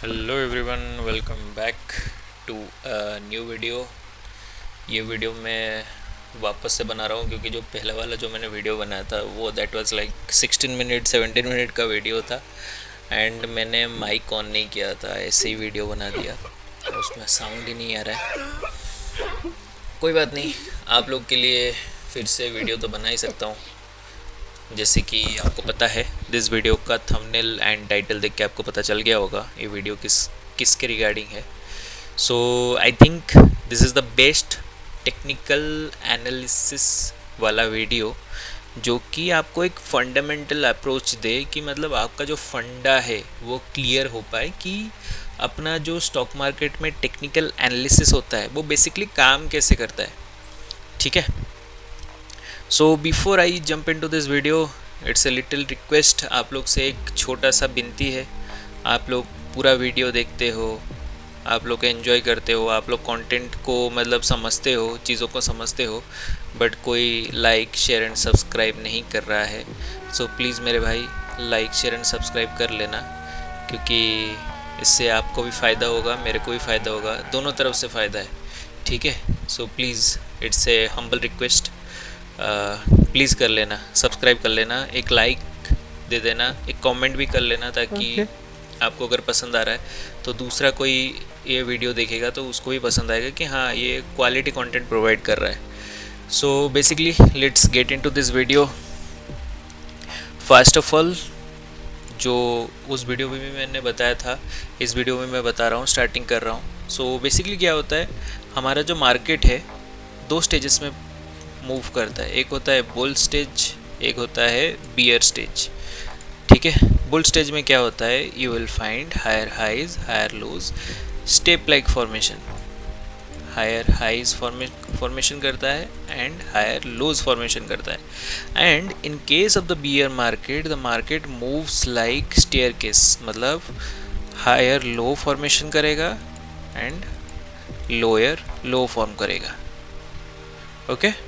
Hello everyone, welcome back to new video. ये video मैं वापस से बना रहा हूँ क्योंकि जो पहला वाला जो मैंने वीडियो बनाया था वो that was like 16 minute 17 minute का वीडियो था। एंड मैंने माइक ऑन नहीं किया था, ऐसे ही वीडियो बना दिया। उसमें साउंड ही नहीं आ रहा है। कोई बात नहीं, आप लोग के लिए फिर से वीडियो तो बना ही सकता हूँ। जैसे कि आपको पता है, दिस वीडियो का थंबनेल एंड टाइटल देख के आपको पता चल गया होगा ये वीडियो किसके रिगार्डिंग है। So I think this is the best technical analysis वाला वीडियो जो कि आपको एक फंडामेंटल अप्रोच दे कि मतलब आपका जो फंडा है वो क्लियर हो पाए कि अपना जो स्टॉक मार्केट में टेक्निकल एनालिसिस होता है वो बेसिकली काम कैसे करता है। ठीक है। So before I jump into this video, it's a little request, आप लोग से एक छोटा सा विनती है। आप लोग पूरा वीडियो देखते हो, आप लोग एंजॉय करते हो, आप लोग कंटेंट को मतलब समझते हो, चीज़ों को समझते हो, बट कोई लाइक शेयर एंड सब्सक्राइब नहीं कर रहा है। सो प्लीज़ मेरे भाई लाइक शेयर एंड सब्सक्राइब कर लेना, क्योंकि इससे आपको भी फ़ायदा होगा, मेरे को भी फ़ायदा होगा, दोनों तरफ से फ़ायदा है। ठीक है। So please it's a humble request, please कर लेना, सब्सक्राइब कर लेना, एक लाइक दे देना, एक कमेंट भी कर लेना, ताकि आपको अगर पसंद आ रहा है तो दूसरा कोई ये वीडियो देखेगा तो उसको भी पसंद आएगा कि हाँ ये क्वालिटी कंटेंट प्रोवाइड कर रहा है। So basically let's get into this video. First of all, जो उस वीडियो में भी मैंने बताया था, इस वीडियो में मैं बता रहा हूँ, स्टार्टिंग कर रहा हूँ। सो बेसिकली क्या होता है, हमारा जो मार्केट है दो स्टेजेस में मूव करता है। एक होता है बुल स्टेज, एक होता है बियर स्टेज। ठीक है। बुल स्टेज में क्या होता है, you will find higher highs higher lows, step like formation. Higher highs formation करता है एंड हायर लोज फॉर्मेशन करता है। And in case of the bear market, the market moves like staircase, मतलब higher low formation करेगा and lower low form करेगा। Okay.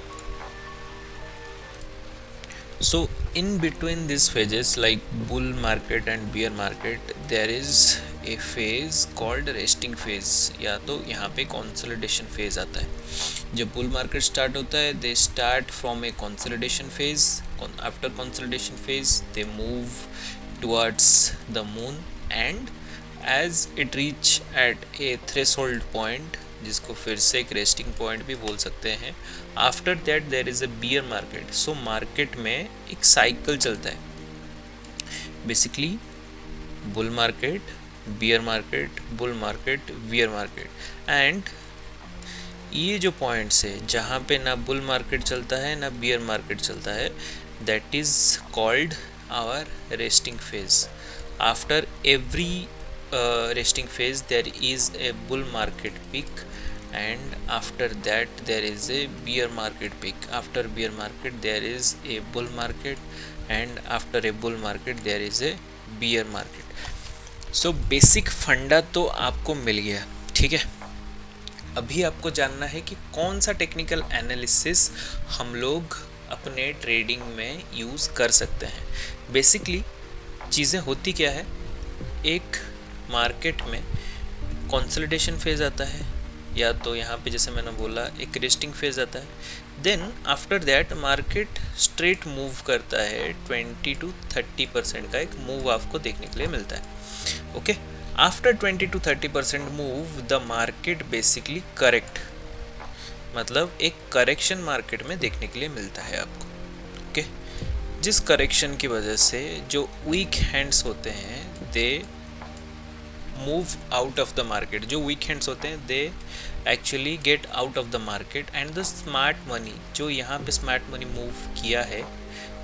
So in between these phases like bull market and bear market, there is a phase called resting phase, या तो यहाँ पे consolidation phase आता है। जब bull market start होता है, they start from a consolidation phase. After consolidation phase they move towards the moon, and as it reach at a threshold point, जिसको फिर से एक रेस्टिंग पॉइंट भी बोल सकते हैं, after that there is a beer market. So market में एक साइकिल चलता है basically, bull market, beer market, bull market, beer market. And ये जो पॉइंट्स है जहाँ पे ना बुल मार्केट चलता है ना बियर मार्केट चलता है, that is called our resting phase. After every resting phase there is a bull market peak, and after that there is a bear market peak. After bear market there is a bull market, and after a bull market there is a bear market. So basic फंडा तो आपको मिल गया। ठीक है। अभी आपको जानना है कि कौन सा टेक्निकल एनालिसिस हम लोग अपने ट्रेडिंग में यूज़ कर सकते हैं। बेसिकली चीज़ें होती क्या है, एक मार्केट में कंसोलिडेशन फेज आता है, या तो यहाँ पे जैसे मैंने बोला एक रेस्टिंग फेज आता है। Then after that market straight move करता है, 20-30% का एक मूव आपको देखने के लिए मिलता है। Okay. After 20-30% move the market basically correct, मतलब एक करेक्शन मार्केट में देखने के लिए मिलता है आपको। ओके। जिस करेक्शन की वजह से जो वीक हैंड्स होते हैं they move out of the market, जो वीक हैंड्स होते हैं they actually get out of the market, and the smart money, जो यहाँ पे स्मार्ट मनी मूव किया है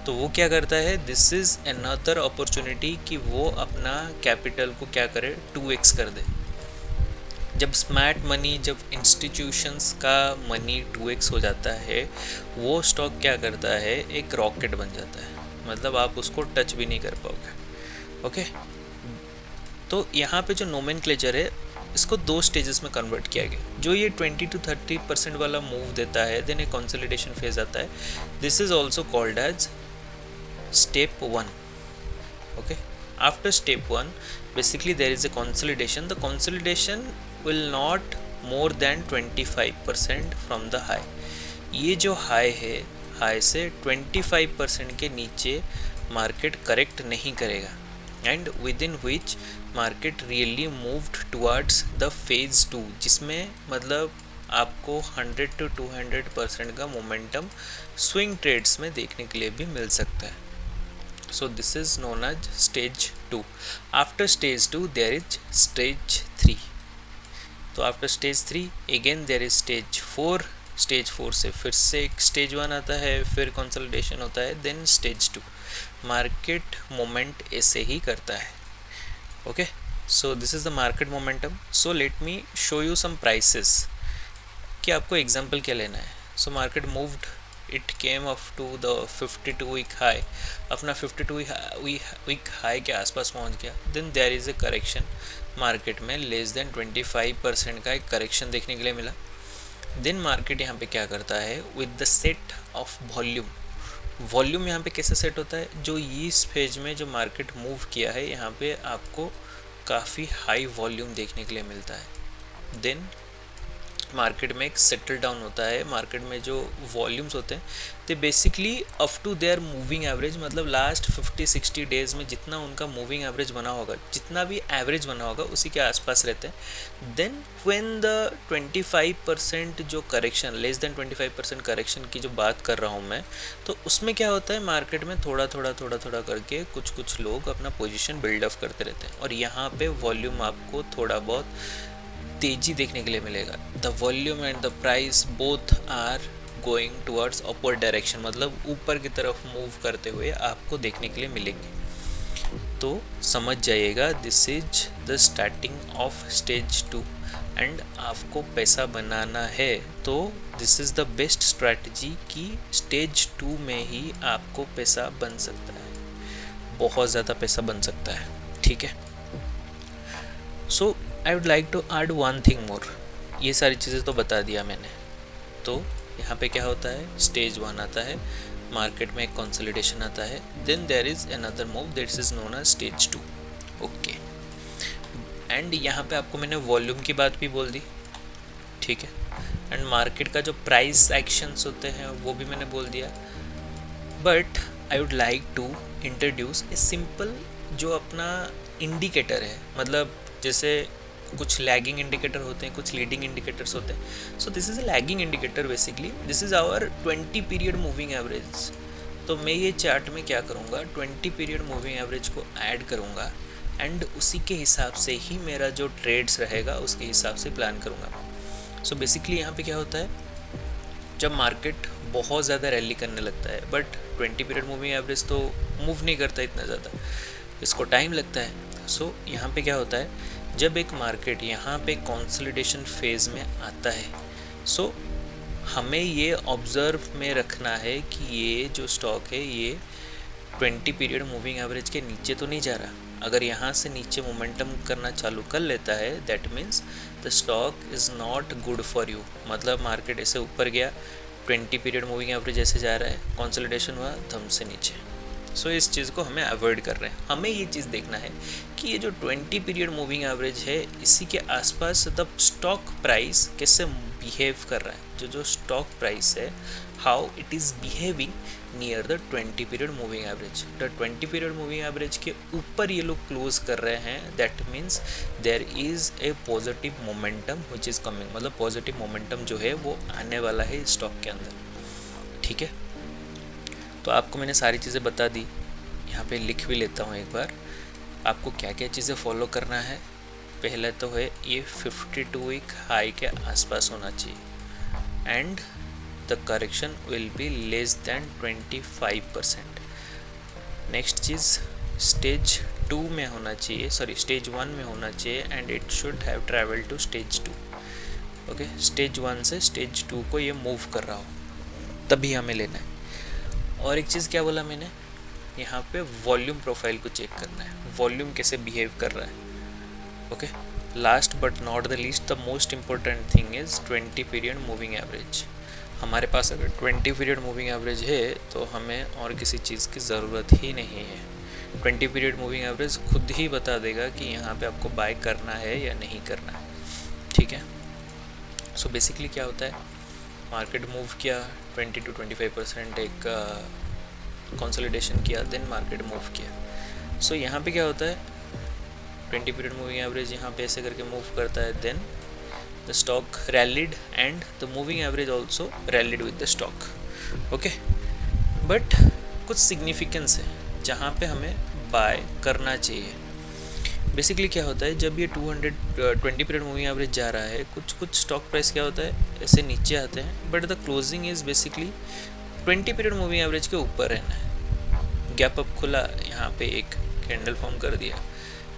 तो वो क्या करता है, दिस इज़ अनदर अपॉर्चुनिटी कि वो अपना कैपिटल को क्या करे, 2x कर दे। जब स्मार्ट मनी, जब इंस्टीट्यूशंस का मनी 2x हो जाता है, वो स्टॉक क्या करता है, एक रॉकेट बन जाता है, मतलब आप उसको टच भी नहीं कर पाओगे। ओके। तो यहाँ पे जो नोमेनक्लेचर है इसको दो स्टेजेस में कन्वर्ट किया गया। जो ये 20-30% वाला मूव देता है, देन एक कंसोलिडेशन फेज आता है। This is also called as step 1। Okay. After step 1, basically there is a consolidation. The consolidation will not more than 25% from the high. ये जो हाई है, हाई से 25% के नीचे मार्केट करेक्ट नहीं करेगा, and with in which market really moved towards the phase 2, जिसमें मतलब आपको 100 to 200% का मोमेंटम स्विंग ट्रेड्स में देखने के लिए भी मिल सकता है. So this is known as stage 2. After stage 2 there is stage 3. तो after stage 3 again there is stage 4. Stage 4 से फिर से एक स्टेज 1 आता है, फिर कंसोलिडेशन होता है, देन स्टेज 2. मार्केट मोमेंट ऐसे ही करता है. Okay, so this is the market momentum. So let me show you some prices कि आपको एग्जांपल क्या लेना है. So market moved, it came up to the 52 week high, अपना 52 वीक हाई के आसपास पहुंच गया. Then there is a correction market में, लेस देन 25% का एक करेक्शन देखने के लिए मिला. देन मार्केट यहाँ पे क्या करता है, with the set of volume. Volume यहाँ पे कैसे सेट होता है, जो इस फेज में जो मार्केट मूव किया है यहाँ पे आपको काफ़ी हाई वॉल्यूम देखने के लिए मिलता है. देन मार्केट में एक सेटल डाउन होता है. मार्केट में जो वॉल्यूम्स होते हैं ते basically up to their moving average, मतलब लास्ट 50-60 डेज में जितना उनका मूविंग एवरेज बना होगा, जितना भी एवरेज बना होगा उसी के आसपास रहते हैं. देन व्हेन द 25% जो करेक्शन, लेस देन 25% करेक्शन की जो बात कर रहा हूँ मैं, तो उसमें क्या होता है, मार्केट में थोड़ा थोड़ा करके कुछ लोग अपना पोजीशन बिल्डअप करते रहते हैं, और यहाँ पे वॉल्यूम आपको थोड़ा बहुत तेजी देखने के लिए मिलेगा. The volume and the price both are going towards upward direction, मतलब ऊपर की तरफ मूव करते हुए आपको देखने के लिए मिलेंगे. तो समझ जाइएगा, this is the starting of stage 2. And आपको पैसा बनाना है तो this is the best strategy कि स्टेज 2 में ही आपको पैसा बन सकता है, बहुत ज़्यादा पैसा बन सकता है. ठीक है, so I would like to add one thing more. ये सारी चीज़ें तो बता दिया मैंने. तो यहाँ पे क्या होता है, स्टेज 1 आता है, मार्केट में एक कंसोलिडेशन आता है, then there is another move that is known as stage 2. Okay, and यहाँ पे आपको मैंने वॉल्यूम की बात भी बोल दी. ठीक है, एंड मार्केट का जो प्राइस एक्शंस होते हैं वो भी मैंने बोल दिया. But I would like to introduce a simple जो अपना इंडिकेटर है, मतलब जैसे कुछ लैगिंग इंडिकेटर होते हैं, कुछ लीडिंग इंडिकेटर्स होते हैं. So this is a lagging indicator. Basically this is our 20 period moving average. तो मैं ये चार्ट में क्या करूँगा, 20 पीरियड मूविंग एवरेज को ऐड करूँगा, एंड उसी के हिसाब से ही मेरा जो ट्रेड्स रहेगा उसके हिसाब से प्लान करूँगा. सो बेसिकली यहाँ पे क्या होता है, जब मार्केट बहुत ज़्यादा रैली करने लगता है, बट 20 पीरियड मूविंग एवरेज तो मूव नहीं करता इतना ज़्यादा, इसको टाइम लगता है. सो यहाँ पे क्या होता है, जब एक मार्केट यहाँ पे कंसोलिडेशन फेज में आता है, सो हमें ये ऑब्ज़र्व में रखना है कि ये जो स्टॉक है ये 20 पीरियड मूविंग एवरेज के नीचे तो नहीं जा रहा. अगर यहाँ से नीचे मोमेंटम करना चालू कर लेता है, that means the stock is not good for you. मतलब मार्केट ऐसे ऊपर गया, 20 पीरियड मूविंग एवरेज ऐसे जा रहा है, कंसोलिडेशन हुआ, धम से नीचे. सो इस चीज़ को हमें अवॉइड कर रहे हैं. हमें ये चीज़ देखना है कि ये जो 20 पीरियड मूविंग एवरेज है, इसी के आसपास द स्टॉक प्राइस कैसे बिहेव कर रहा है. जो स्टॉक प्राइस है, how it is behaving near the 20 period moving average. The 20 period moving average के ऊपर ये लोग क्लोज कर रहे हैं, that means there is a positive momentum which is coming. मतलब पॉजिटिव मोमेंटम जो है वो आने वाला है स्टॉक के अंदर. ठीक है, तो आपको मैंने सारी चीज़ें बता दी. यहाँ पे लिख भी लेता हूँ एक बार, आपको क्या क्या चीज़ें फॉलो करना है. पहले तो है ये 52 वीक हाई के आसपास होना चाहिए, and the correction will be less than 25%. Next cheese stage 2 में होना चाहिए, सॉरी स्टेज 1 में होना चाहिए, and it should have travel to stage 2. Okay, stage 1 से स्टेज 2 को ये मूव कर रहा हो तभी हमें लेना है. और एक चीज़ क्या बोला मैंने, यहाँ पे वॉल्यूम प्रोफाइल को चेक करना है, वॉल्यूम कैसे बिहेव कर रहा है. Okay, last but not the least, the most important thing is 20 period moving average. हमारे पास अगर 20 पीरियड मूविंग एवरेज है तो हमें और किसी चीज़ की ज़रूरत ही नहीं है. 20 पीरियड मूविंग एवरेज खुद ही बता देगा कि यहाँ पे आपको बाय करना है या नहीं करना है, ठीक है। सो बेसिकली क्या होता है, मार्केट मूव किया 20 to 25% एक कंसोलिडेशन किया, देन मार्केट मूव किया। सो यहाँ पे क्या होता है, 20 पीरियड मूविंग एवरेज यहाँ पे ऐसे करके मूव करता है, then the stock rallied and the moving average also rallied with the stock, okay. But कुछ सिग्निफिकेंस है जहाँ पे हमें बाय करना चाहिए। बेसिकली क्या होता है, जब ये 220 पीरियड मूविंग एवरेज जा रहा है, कुछ स्टॉक प्राइस क्या होता है, ऐसे नीचे आते हैं, but the closing is basically 20 period moving average के ऊपर रहना है। गैप अप खुला, यहाँ पे एक कैंडल फॉर्म कर दिया,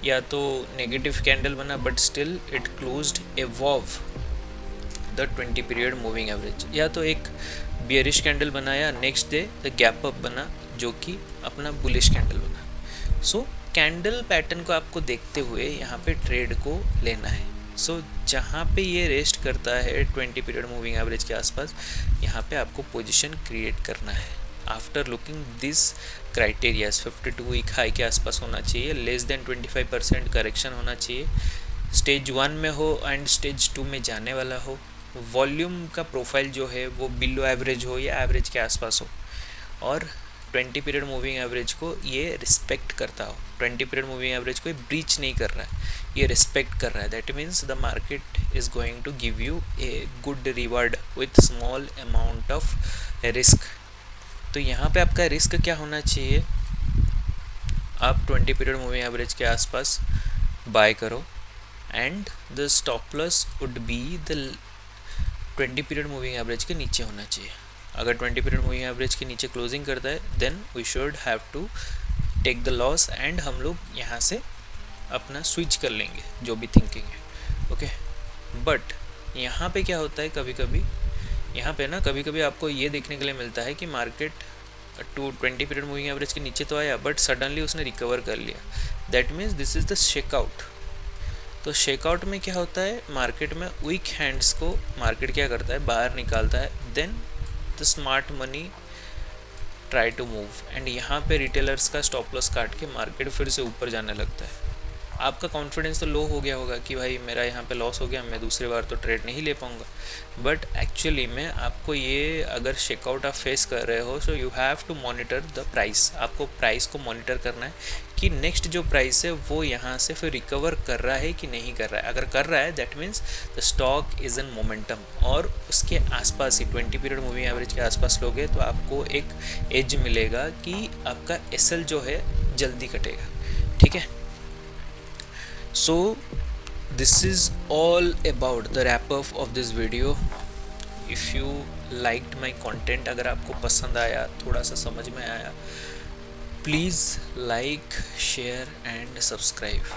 या तो नेगेटिव कैंडल बना but still it closed above the 20 period moving average, या तो एक बियरिश कैंडल बनाया, next day the gap up बना जो कि अपना बुलिश कैंडल बना। सो कैंडल पैटर्न को आपको देखते हुए यहाँ पे ट्रेड को लेना है। सो जहाँ पे ये रेस्ट करता है 20 पीरियड मूविंग एवरेज के आसपास, यहाँ पे आपको पोजीशन क्रिएट करना है। After looking this criterias, 52 week high के आसपास होना चाहिए, लेस देन 25% करेक्शन होना चाहिए, स्टेज 1 में हो एंड स्टेज 2 में जाने वाला हो, वॉल्यूम का प्रोफाइल जो है वो बिलो एवरेज हो या एवरेज के आसपास हो, और 20 पीरियड मूविंग एवरेज को ये रिस्पेक्ट करता हो। 20 पीरियड मूविंग एवरेज को ब्रीच नहीं कर रहा है, ये रिस्पेक्ट कर रहा है। That means the market is going to give you a good reward with small amount of risk. तो यहाँ पे आपका रिस्क क्या होना चाहिए, आप 20 पीरियड मूविंग एवरेज के आसपास बाय करो and the stop loss would be the 20 period moving average के नीचे होना चाहिए। अगर 20 पीरियड मूविंग एवरेज के नीचे क्लोजिंग करता है, then we should have to take the loss and हम लोग यहाँ से अपना स्विच कर लेंगे जो भी थिंकिंग है, ओके। बट यहाँ पे क्या होता है, कभी कभी यहाँ पे ना कभी कभी आपको ये देखने के लिए मिलता है कि मार्केट 20 पीरियड मूविंग एवरेज के नीचे तो आया बट सडनली उसने रिकवर कर लिया। That means this is the shakeout. तो शेकआउट में क्या होता है, मार्केट में वीक हैंड्स को मार्केट क्या करता है, बाहर निकालता है, then the smart money try to move, and यहाँ पे रिटेलर्स का स्टॉप लॉस काट के मार्केट फिर से ऊपर जाने लगता है। आपका कॉन्फिडेंस तो लो हो गया होगा कि भाई मेरा यहाँ पे लॉस हो गया, मैं दूसरी बार तो ट्रेड नहीं ले पाऊँगा। बट एक्चुअली में आपको ये अगर शेकआउट आप फेस कर रहे हो, so you have to monitor the price. आपको प्राइस को मॉनिटर करना है कि नेक्स्ट जो प्राइस है वो यहाँ से फिर रिकवर कर रहा है कि नहीं कर रहा है। अगर कर रहा है that means the stock is in momentum, और उसके आसपास ही 20 पीरियड मूविंग एवरेज के आसपास लोगे तो आपको एक एज मिलेगा कि आपका एसएल जो है जल्दी कटेगा, ठीक है। So this is all about the wrap up of this video. If you liked my content, अगर आपको पसंद आया, थोड़ा सा समझ में आया, please like, share and subscribe.